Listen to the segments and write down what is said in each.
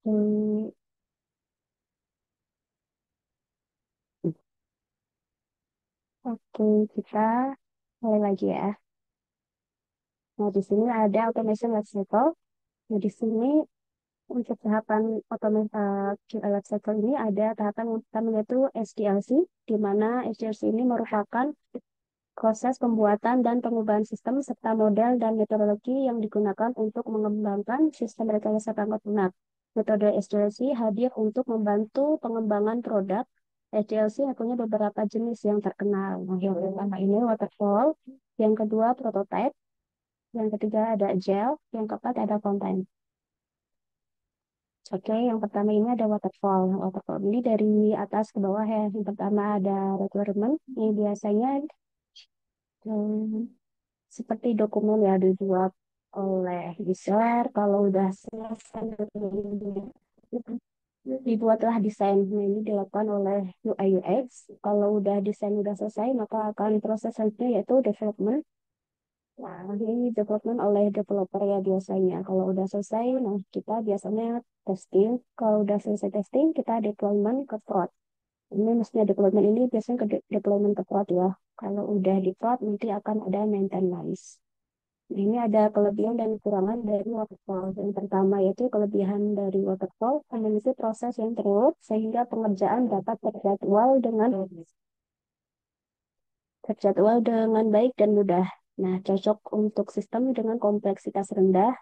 Hmm, oke, kita mulai lagi ya. Nah, di sini ada automation lifecycle. Nah, di sini untuk tahapan QA lifecycle ini ada tahapan yang pertama yaitu SDLC, di mana SDLC ini merupakan proses pembuatan dan pengubahan sistem serta model dan metodologi yang digunakan untuk mengembangkan sistem rekayasa perangkat lunak. Metode SDLC hadir untuk membantu pengembangan produk. SDLC punya beberapa jenis yang terkenal. Nah, yang pertama ini waterfall, yang kedua prototype, yang ketiga ada gel, yang keempat ada content. Oke, yang pertama ini ada waterfall. Waterfall ini dari atas ke bawah ya. Yang pertama ada requirement, ini biasanya hmm, seperti dokumen ya dibuat oleh user. Kalau udah selesai dibuatlah desain. Nah, ini dilakukan oleh UI UX. Kalau udah desain udah selesai, maka akan proses selanjutnya yaitu development. Nah, ini development oleh developer ya biasanya. Kalau udah selesai, nah kita biasanya testing. Kalau udah selesai testing, kita deployment ke prod. Ini mestinya deployment ini biasanya ke deployment ke prod ya. Kalau udah di prod, nanti akan ada maintenance. Ini ada kelebihan dan kekurangan dari waterfall. Yang pertama yaitu kelebihan dari waterfall memiliki proses yang terurut sehingga pengerjaan dapat terjadwal dengan baik dan mudah. Nah, cocok untuk sistem dengan kompleksitas rendah.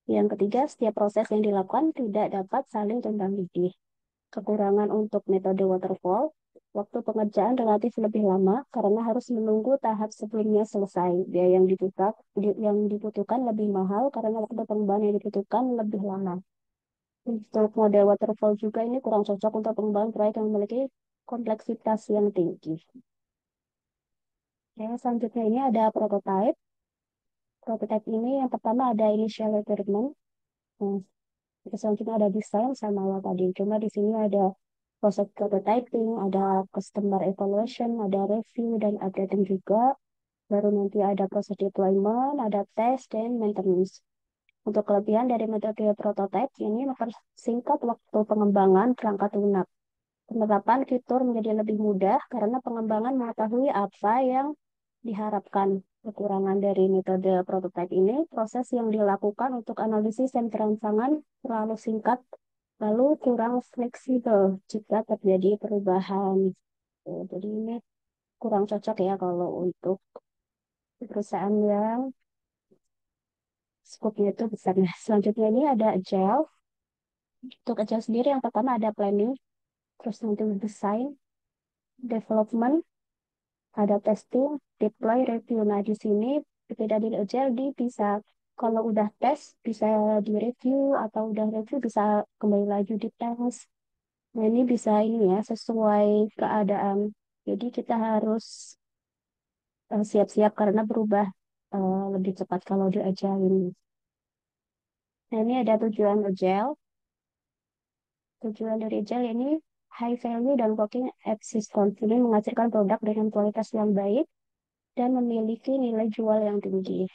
Yang ketiga, setiap proses yang dilakukan tidak dapat saling tumpang tindih. Kekurangan untuk metode waterfall, waktu pengerjaan relatif lebih lama karena harus menunggu tahap sebelumnya selesai. Biaya yang dibutuhkan lebih mahal karena waktu pengembangan yang dibutuhkan lebih lama. Untuk model waterfall juga ini kurang cocok untuk pengembangan proyek yang memiliki kompleksitas yang tinggi. Oke, selanjutnya ini ada prototype. Prototype ini yang pertama ada initial requirement. Nah, terus selanjutnya ada desain sama yang tadi. Cuma di sini ada proses prototyping, ada customer evaluation, ada review dan updating juga. Baru nanti ada proses deployment, ada test dan maintenance. Untuk kelebihan dari metode prototype ini mempersingkat waktu pengembangan perangkat lunak. Penerapan fitur menjadi lebih mudah karena pengembangan mengetahui apa yang diharapkan. Kekurangan dari metode prototype ini, proses yang dilakukan untuk analisis dan perangsangan terlalu singkat, lalu kurang fleksibel jika terjadi perubahan. Jadi ini kurang cocok ya kalau untuk perusahaan yang skopnya itu besar. Nah, selanjutnya ini ada agile. Untuk agile sendiri yang pertama ada planning, terus nanti design, development, ada testing, deploy, review. Nah, di sini berbeda dari agile, di bisa kalau udah tes bisa di review atau udah review bisa kembali lagi di tes. Nah, ini bisa ini ya sesuai keadaan. Jadi kita harus siap-siap karena berubah lebih cepat kalau di agile ini. Nah, ini ada tujuan agile. Tujuan dari agile ini high value dan working at system. Ini menghasilkan produk dengan kualitas yang baik dan memiliki nilai jual yang tinggi.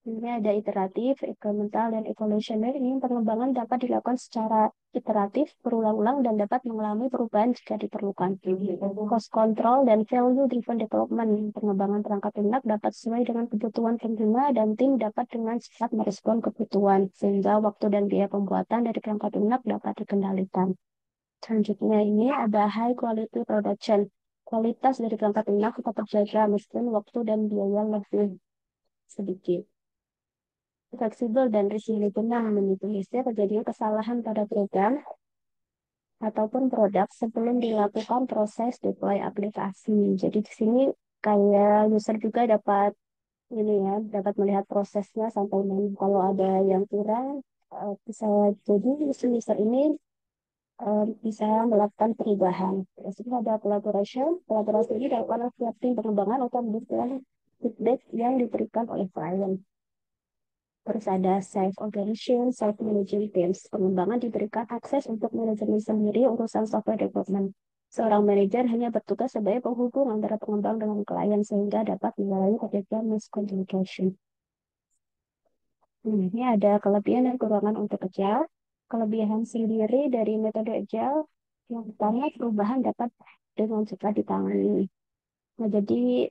Ini ada iteratif, incremental, dan evolutionary. Ini pengembangan dapat dilakukan secara iteratif, berulang-ulang, dan dapat mengalami perubahan jika diperlukan. Cost control dan value-driven development. Pengembangan perangkat lunak dapat sesuai dengan kebutuhan pengguna dan tim dapat dengan cepat merespon kebutuhan, sehingga waktu dan biaya pembuatan dari perangkat lunak dapat dikendalikan. Selanjutnya ini ada high quality production. Kualitas dari perangkat lunak tetap terjaga meskipun waktu dan biaya lebih sedikit. Fleksibel dan resilient yang meminimalisir terjadinya kesalahan pada program ataupun produk sebelum dilakukan proses deploy aplikasi. Jadi di sini kayak user juga dapat ini ya, dapat melihat prosesnya sampai mana. Kalau ada yang kurang, bisa jadi si user ini bisa melakukan perubahan. Terus ini ada collaboration. Kolaborasi ini dilakukan oleh setiap tim pengembangan untuk mendukung feedback yang diberikan oleh klien. Terus ada self-organization, self-managing teams. Pengembangan diberikan akses untuk manajemen sendiri urusan software development. Seorang manajer hanya bertugas sebagai penghubung antara pengembang dengan klien sehingga dapat mengurangi terjadinya miscommunication. Ini ada kelebihan dan kekurangan untuk agile. Kelebihan sendiri dari metode agile yang pertama perubahan dapat dengan cepat ditangani. Nah, jadi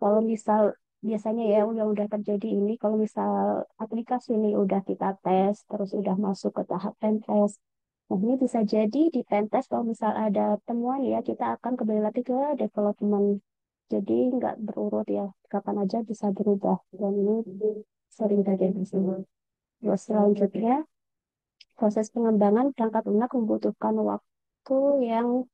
kalau misal biasanya ya yang udah terjadi ini, kalau misal aplikasi ini udah kita tes, terus udah masuk ke tahap pen test. Nah, ini bisa jadi di pen test kalau misal ada temuan ya, kita akan kembali lagi ke development. Jadi nggak berurut ya, kapan aja bisa berubah. Dan ini sering terjadi sih. Terus selanjutnya, proses pengembangan perangkat lunak membutuhkan waktu yang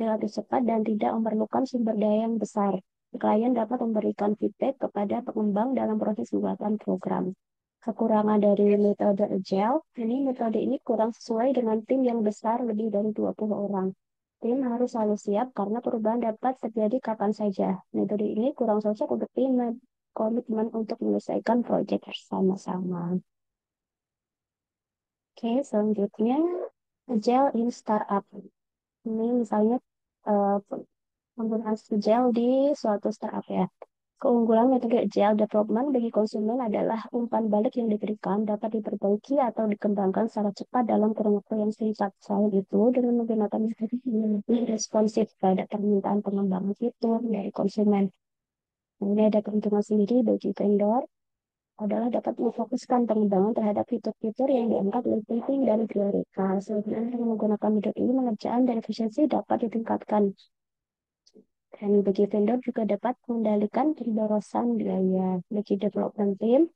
relatif cepat dan tidak memerlukan sumber daya yang besar. Klien dapat memberikan feedback kepada pengembang dalam proses pembuatan program. Kekurangan dari metode Agile, ini metode ini kurang sesuai dengan tim yang besar lebih dari 20 orang. Tim harus selalu siap karena perubahan dapat terjadi kapan saja. Metode ini kurang cocok untuk tim komitmen untuk menyelesaikan proyek bersama-sama. Oke, selanjutnya Agile in Startup. Ini misalnya eh, penggunaan gel di suatu startup ya. Keunggulan metode gel development bagi konsumen adalah umpan balik yang diberikan dapat diperbaiki atau dikembangkan secara cepat dalam kurun waktu yang singkat. Selain itu, dengan menggunakan metode ini lebih responsif pada permintaan pengembangan fitur dari konsumen. Nah, ini ada keuntungan sendiri bagi vendor adalah dapat memfokuskan pengembangan terhadap fitur-fitur yang dianggap lebih penting dan prioritas. Selain dengan menggunakan metode ini, pengerjaan dan efisiensi dapat ditingkatkan. Dan bagi vendor juga dapat mengendalikan pemborosan biaya. Bagi development team,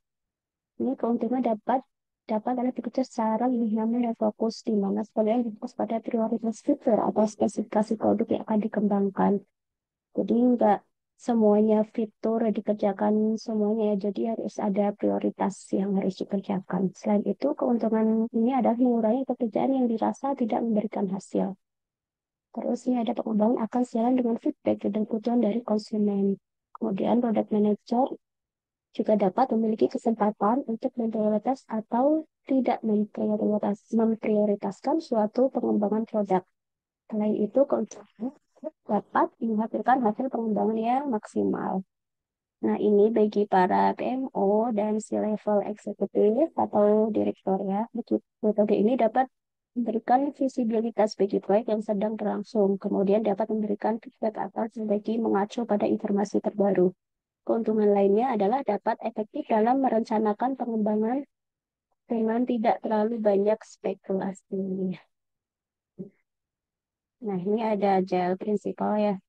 ini keuntungan dapat dapat adalah bekerja secara lebih nyaman dan fokus di mana sekalian fokus pada prioritas fitur atau spesifikasi produk yang akan dikembangkan. Jadi enggak semuanya fitur dikerjakan semuanya ya. Jadi harus ada prioritas yang harus dikerjakan. Selain itu, keuntungan ini adalah mengurangi pekerjaan yang dirasa tidak memberikan hasil. Terus ini ada pengembangan akan siaran dengan feedback dan kebutuhan dari konsumen. Kemudian product manager juga dapat memiliki kesempatan untuk memprioritas atau tidak memprioritaskan suatu pengembangan produk. Selain itu, keuntungan dapat menghasilkan hasil pengembangan yang maksimal. Nah, ini bagi para PMO dan C-level eksekutif atau direktur ya. Metode ini dapat memberikan visibilitas bagi proyek yang sedang berlangsung, kemudian dapat memberikan feedback atas bagi mengacu pada informasi terbaru. Keuntungan lainnya adalah dapat efektif dalam merencanakan pengembangan dengan tidak terlalu banyak spekulasi. Nah, ini ada agile principle ya.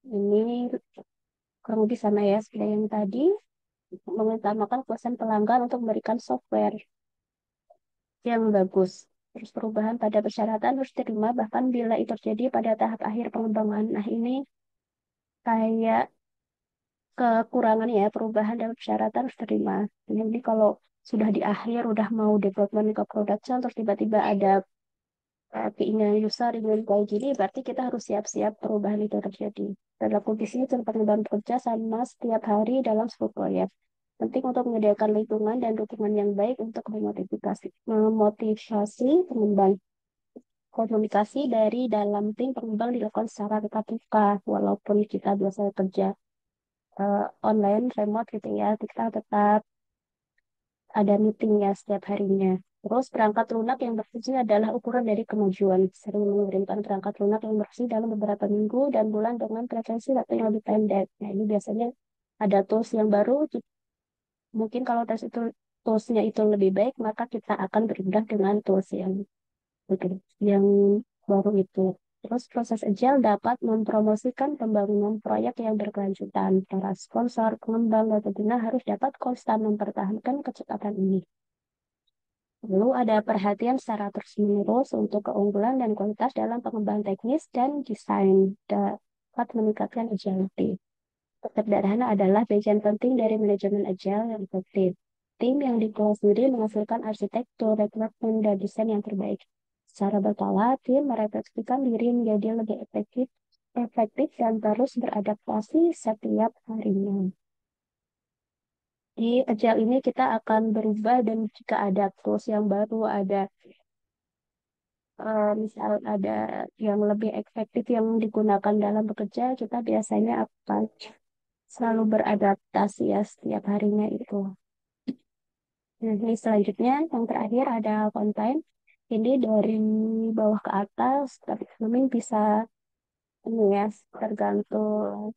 Ini kurang lebih sama ya seperti yang tadi, mengutamakan kepuasan pelanggan untuk memberikan software yang bagus. Terus perubahan pada persyaratan harus diterima bahkan bila itu terjadi pada tahap akhir pengembangan. Nah, ini kayak kekurangan ya perubahan dalam persyaratan harus diterima. Jadi kalau sudah di akhir, udah mau development ke production, terus tiba-tiba ada keinginan user ingin kayak gini, berarti kita harus siap-siap perubahan itu terjadi. Dalam kondisi cepat pengembangan bekerja sama setiap hari dalam sebuah proyek. Penting untuk menyediakan lingkungan dan dukungan yang baik untuk memotivasi pengembang. Komunikasi dari dalam tim pengembang dilakukan secara tetap muka, walaupun kita biasa kerja online, remote gitu ya, kita tetap ada meetingnya setiap harinya. Terus perangkat lunak yang bersih adalah ukuran dari kemajuan. Sering mengirimkan perangkat lunak yang bersih dalam beberapa minggu dan bulan dengan frekuensi waktu yang lebih pendek. Nah, ini biasanya ada tools yang baru. Mungkin kalau toolsnya itu lebih baik, maka kita akan berpindah dengan tools yang baru itu. Terus proses agile dapat mempromosikan pembangunan proyek yang berkelanjutan. Para sponsor, pengembang, dan pengguna harus dapat konstan mempertahankan kecepatan ini. Lalu ada perhatian secara terus-menerus untuk keunggulan dan kualitas dalam pengembangan teknis dan desain dapat meningkatkan agility. Sederhana adalah bagian penting dari manajemen agile yang efektif. Tim yang dikelola sendiri menghasilkan arsitektur, rekrutmen, dan desain yang terbaik. Secara berkala, tim merefleksikan diri menjadi lebih efektif dan terus beradaptasi setiap harinya. Di agile ini kita akan berubah dan jika ada tools yang baru, ada misal ada yang lebih efektif yang digunakan dalam bekerja, kita biasanya akan selalu beradaptasi ya setiap harinya itu. Nah, ini selanjutnya yang terakhir ada konten. Ini dari bawah ke atas, tapi kami bisa ini ya tergantung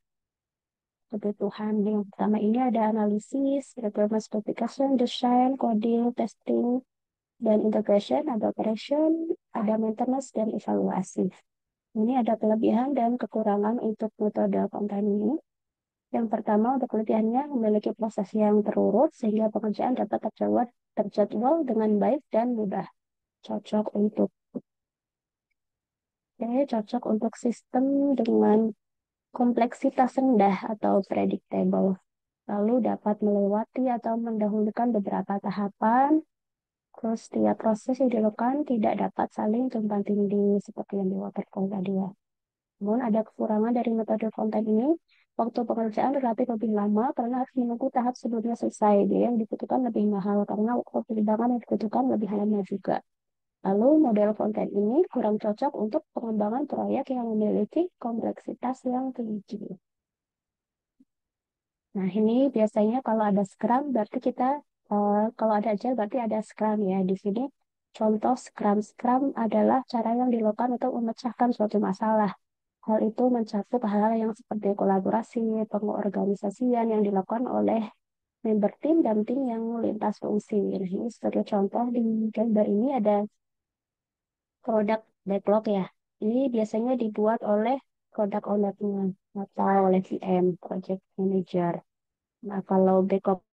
kebutuhan. Yang pertama ini ada analisis, requirement specification, design, coding, testing, dan integration, ada operation, ada maintenance, dan evaluasi. Ini ada kelebihan dan kekurangan untuk metode konten ini. Yang pertama, untuk kelebihannya memiliki proses yang terurut sehingga pekerjaan dapat terjadwal dengan baik dan mudah. Cocok untuk cocok untuk sistem dengan kompleksitas rendah atau predictable. Lalu dapat melewati atau mendahulukan beberapa tahapan. Terus setiap proses yang dilakukan tidak dapat saling tumpang tindih seperti yang di waterfall tadi ya. Namun ada kekurangan dari metode konten ini, waktu pengerjaan relatif lebih lama karena harus menunggu tahap sebelumnya selesai. Dia yang dibutuhkan lebih mahal karena waktu pengembangan yang dibutuhkan lebih lama juga. Lalu model konten ini kurang cocok untuk pengembangan proyek yang memiliki kompleksitas yang tinggi. Nah, ini biasanya kalau ada Scrum berarti kalau ada Agile berarti ada Scrum ya. Di sini contoh Scrum. Scrum adalah cara yang dilakukan untuk memecahkan suatu masalah. Hal itu mencakup hal-hal yang seperti kolaborasi, pengorganisasian yang dilakukan oleh member tim dan tim yang lintas fungsi. Nah, ini sebagai contoh di gambar ini ada produk backlog ya. Ini biasanya dibuat oleh product owner atau oleh PM, project manager. Nah, kalau backlog